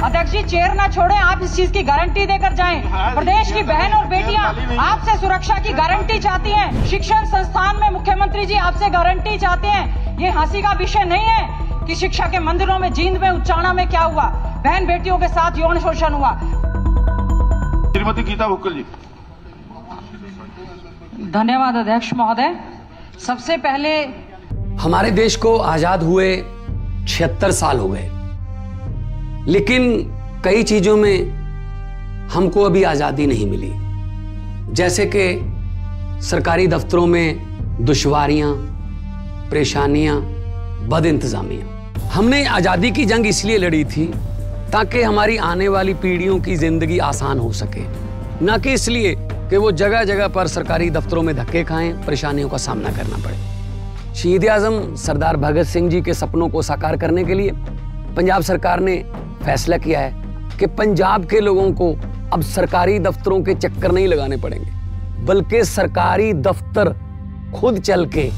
अध्यक्ष जी चेयर ना छोड़े, आप इस चीज की गारंटी देकर जाएं। प्रदेश की बहन और बेटियां आपसे सुरक्षा की गारंटी चाहती हैं। शिक्षण संस्थान में मुख्यमंत्री जी आपसे गारंटी चाहते हैं। ये हंसी का विषय नहीं है कि शिक्षा के मंदिरों में, जींद में, उच्चारणा में क्या हुआ, बहन बेटियों के साथ यौन शोषण हुआ। श्रीमती गीता भुक्कल जी। धन्यवाद अध्यक्ष महोदय। सबसे पहले हमारे देश को आजाद हुए 76 साल हो गए, लेकिन कई चीजों में हमको अभी आजादी नहीं मिली। जैसे कि सरकारी दफ्तरों में दुश्वारियां, परेशानियां, बदइंतजामियां। हमने आजादी की जंग इसलिए लड़ी थी ताकि हमारी आने वाली पीढ़ियों की जिंदगी आसान हो सके, ना कि इसलिए कि वो जगह जगह पर सरकारी दफ्तरों में धक्के खाएं, परेशानियों का सामना करना पड़े। शहीद आजम सरदार भगत सिंह जी के सपनों को साकार करने के लिए पंजाब सरकार ने फैसला किया है कि पंजाब के लोगों को अब सरकारी दफ्तरों के चक्कर नहीं लगाने पड़ेंगे, बल्कि सरकारी दफ्तर खुद चल के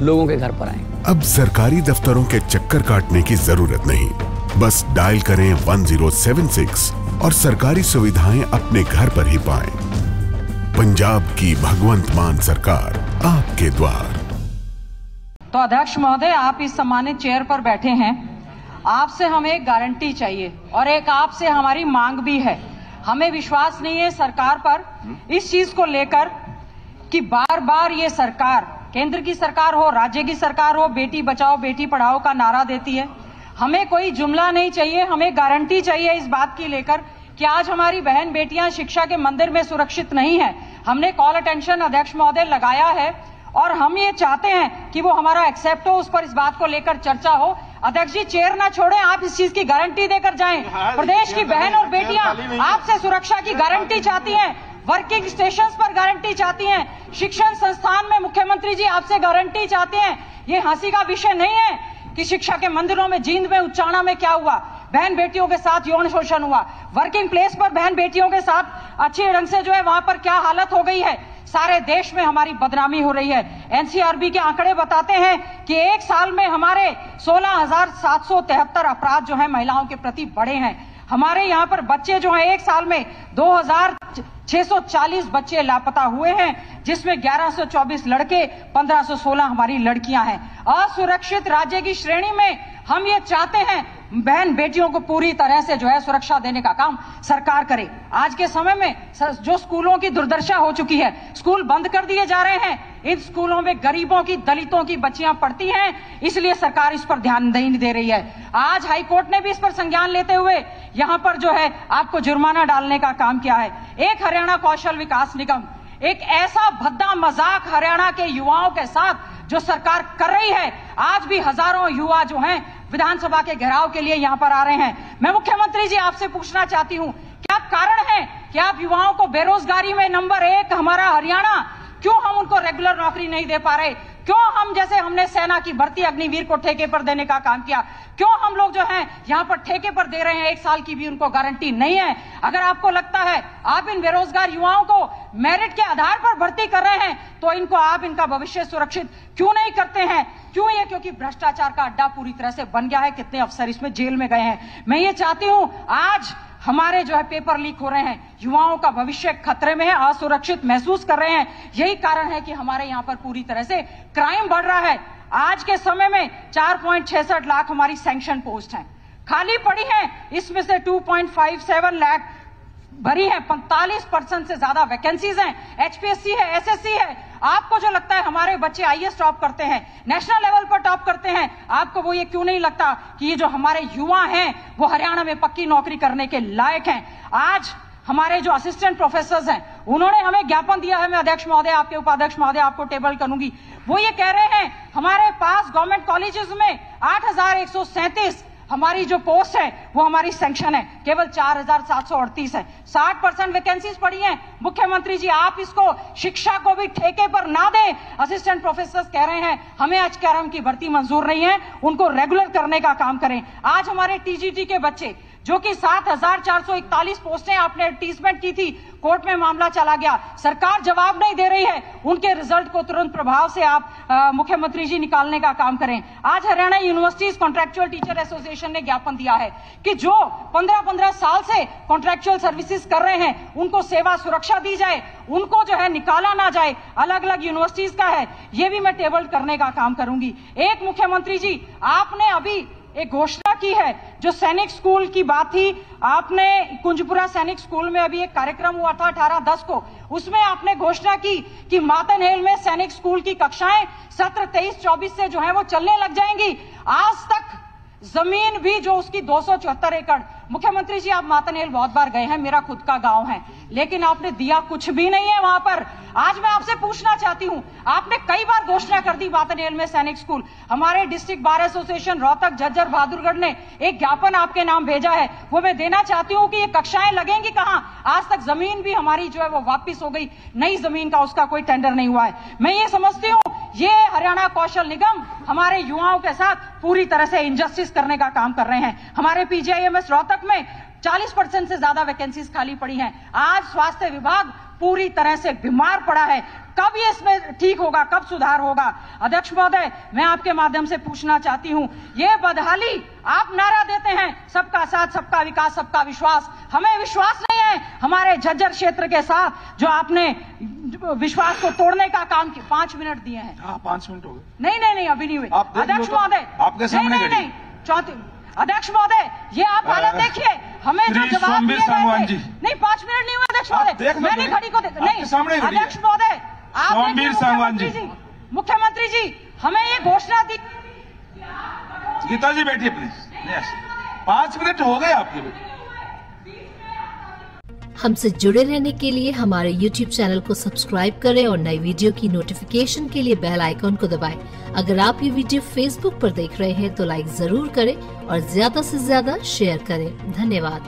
लोगों के घर पर आएंगे। अब सरकारी दफ्तरों के चक्कर काटने की जरूरत नहीं, बस डायल करें 1076 और सरकारी सुविधाएं अपने घर पर ही पाएं। पंजाब की भगवंत मान सरकार आपके द्वार। तो अध्यक्ष महोदय, आप इस सम्मानित चेयर पर बैठे हैं, आपसे हमें एक गारंटी चाहिए और एक आपसे हमारी मांग भी है। हमें विश्वास नहीं है सरकार पर इस चीज को लेकर कि बार बार ये सरकार, केंद्र की सरकार हो, राज्य की सरकार हो, बेटी बचाओ बेटी पढ़ाओ का नारा देती है। हमें कोई जुमला नहीं चाहिए, हमें गारंटी चाहिए इस बात की लेकर कि आज हमारी बहन बेटियां शिक्षा के मंदिर में सुरक्षित नहीं है। हमने कॉल अटेंशन अध्यक्ष महोदय लगाया है और हम ये चाहते हैं कि वो हमारा एक्सेप्ट हो, उस पर इस बात को लेकर चर्चा हो। अध्यक्ष जी चेयर ना छोड़े, आप इस चीज की गारंटी देकर जाएं। प्रदेश की बहन और बेटियां आपसे सुरक्षा की गारंटी चाहती हैं, वर्किंग स्टेशंस पर गारंटी चाहती हैं, शिक्षण संस्थान में मुख्यमंत्री जी आपसे गारंटी चाहते हैं। ये हंसी का विषय नहीं है कि शिक्षा के मंदिरों में, जींद में, उच्चारणा में क्या हुआ, बहन बेटियों के साथ यौन शोषण हुआ, वर्किंग प्लेस पर बहन बेटियों के साथ अच्छे ढंग से जो है वहां पर क्या हालत हो गई है। सारे देश में हमारी बदनामी हो रही है। एनसीआरबी के आंकड़े बताते हैं कि एक साल में हमारे 16,773 अपराध जो है महिलाओं के प्रति बढ़े हैं। हमारे यहाँ पर बच्चे जो हैं एक साल में 2,640 बच्चे लापता हुए हैं, जिसमें 1124 लड़के, 1516 हमारी लड़कियां हैं। असुरक्षित राज्य की श्रेणी में हम ये चाहते हैं बहन बेटियों को पूरी तरह से जो है सुरक्षा देने का काम सरकार करे। आज के समय में जो स्कूलों की दुर्दशा हो चुकी है, स्कूल बंद कर दिए जा रहे हैं। इन स्कूलों में गरीबों की, दलितों की बच्चियां पढ़ती हैं, इसलिए सरकार इस पर ध्यान नहीं दे रही है। आज हाई कोर्ट ने भी इस पर संज्ञान लेते हुए यहां पर जो है आपको जुर्माना डालने का काम किया है। एक हरियाणा कौशल विकास निगम, एक ऐसा भद्दा मजाक हरियाणा के युवाओं के साथ जो सरकार कर रही है। आज भी हजारों युवा जो हैं विधानसभा के घेराव के लिए यहां पर आ रहे हैं। मैं मुख्यमंत्री जी आपसे पूछना चाहती हूं, क्या कारण है कि आप युवाओं को बेरोजगारी में नंबर 1 हमारा हरियाणा, क्यों हम उनको रेगुलर नौकरी नहीं दे पा रहे? क्यों हम, जैसे हमने सेना की भर्ती अग्निवीर को ठेके पर देने का काम किया, क्यों हम लोग जो हैं यहां पर ठेके पर दे रहे हैं, 1 साल की भी उनको गारंटी नहीं है? अगर आपको लगता है आप इन बेरोजगार युवाओं को मेरिट के आधार पर भर्ती कर रहे हैं, तो इनको आप इनका भविष्य सुरक्षित क्यों नहीं करते हैं? क्यों ये? क्योंकि भ्रष्टाचार का अड्डा पूरी तरह से बन गया है। कितने अफसर इसमें जेल में गए हैं। मैं ये चाहती हूं, आज हमारे जो है पेपर लीक हो रहे हैं, युवाओं का भविष्य खतरे में है, असुरक्षित महसूस कर रहे हैं। यही कारण है कि हमारे यहाँ पर पूरी तरह से क्राइम बढ़ रहा है। आज के समय में 4.66 लाख हमारी सैंक्शन पोस्ट हैं, खाली पड़ी हैं। इसमें से 2.57 लाख भरी है, 45% से ज्यादा वैकेंसीज हैं। एचपीएससी है, एसएससी है। आपको जो लगता है हमारे बच्चे आईएएस टॉप करते हैं, नेशनल लेवल पर टॉप करते हैं, आपको वो ये क्यों नहीं लगता कि ये जो हमारे युवा हैं वो हरियाणा में पक्की नौकरी करने के लायक हैं? आज हमारे जो असिस्टेंट प्रोफेसर्स हैं, उन्होंने हमें ज्ञापन दिया है। मैं अध्यक्ष महोदय, आपके उपाध्यक्ष महोदय आपको टेबल करूंगी। वो ये कह रहे हैं हमारे पास गवर्नमेंट कॉलेजेस में 8,137 हमारी जो पोस्ट है वो हमारी सैंक्शन है, केवल 4,738 है। 60% वैकेंसीज पड़ी हैं। मुख्यमंत्री जी आप इसको, शिक्षा को भी ठेके पर ना दें। असिस्टेंट प्रोफेसर्स कह रहे हैं हमें एचकेआरएम की भर्ती मंजूर नहीं है, उनको रेगुलर करने का काम करें। आज हमारे टीजीटी के बच्चे जो कि 7,441 पोस्टें आपने एडवर्टीजमेंट की थी, कोर्ट में मामला चला गया, सरकार जवाब नहीं दे रही है, उनके रिजल्ट को तुरंत प्रभाव से आप मुख्यमंत्री जी निकालने का काम करें। आज Haryana universities contractual teacher association ने ज्ञापन दिया है कि जो 15-15 साल से कॉन्ट्रैक्चुअल सर्विसेज कर रहे हैं उनको सेवा सुरक्षा दी जाए, उनको जो है निकाला ना जाए। अलग अलग यूनिवर्सिटीज का है, ये भी मैं टेबल करने का काम करूंगी। एक मुख्यमंत्री जी, आपने अभी एक घोषणा की है, जो सैनिक स्कूल की बात थी, आपने कुंजपुरा सैनिक स्कूल में अभी एक कार्यक्रम हुआ था 18/10 को, उसमें आपने घोषणा की कि मातनहेल में सैनिक स्कूल की कक्षाएं सत्र 23-24 से जो है वो चलने लग जाएंगी। आज तक जमीन भी जो उसकी 274 एकड़, मुख्यमंत्री जी आप मातनहेल बहुत बार गए हैं, मेरा खुद का गांव है, लेकिन आपने दिया कुछ भी नहीं है वहां पर। आज मैं आपसे पूछना चाहती हूं, आपने कई बार घोषणा कर दी मातनहेल में सैनिक स्कूल, हमारे district bar association Rohtak, Jhajjar, Bahadurgarh ने एक ज्ञापन आपके नाम भेजा है, वो मैं देना चाहती हूं कि ये कक्षाएं लगेंगी कहां। आज तक जमीन भी हमारी जो है वो वापिस हो गई, नई जमीन का उसका कोई टेंडर नहीं हुआ है। मैं ये समझती हूं ये हरियाणा कौशल निगम हमारे युवाओं के साथ पूरी तरह से इनजस्टिस करने का काम कर रहे हैं। हमारे पीजीआईएमएस रोहतक में 40% से ज्यादा वैकेंसीज खाली पड़ी हैं। आज स्वास्थ्य विभाग पूरी तरह से बीमार पड़ा है। कब ये इसमें ठीक होगा, कब सुधार होगा? अध्यक्ष महोदय, मैं आपके माध्यम से पूछना चाहती हूं, ये बदहाली आप नारा देते हैं सबका साथ, सबका विकास, सबका विश्वास, हमें विश्वास नहीं है हमारे झज्जर क्षेत्र के साथ, जो आपने विश्वास को तोड़ने का काम किया। 5 मिनट दिए हैं। हाँ, 5 मिनट हो गए। नहीं, अभी नहीं हुए। अध्यक्ष महोदय, आपके सामने नहीं, चौथी अध्यक्ष महोदय, ये आप हालत देखिए, हमें जो जवाब दिए गए थे, नहीं 5 मिनट नहीं हुए अध्यक्ष महोदय, मैंने घड़ी को नहीं, अध्यक्ष महोदय आप मुख्यमंत्री जी हमें ये घोषणा दी। गीता जी बैठिए प्लीज। 5 मिनट हो गए आपके। हमसे जुड़े रहने के लिए हमारे YouTube चैनल को सब्सक्राइब करें और नई वीडियो की नोटिफिकेशन के लिए बेल आइकॉन को दबाएं। अगर आप ये वीडियो Facebook पर देख रहे हैं तो लाइक जरूर करें और ज्यादा से ज्यादा शेयर करें। धन्यवाद।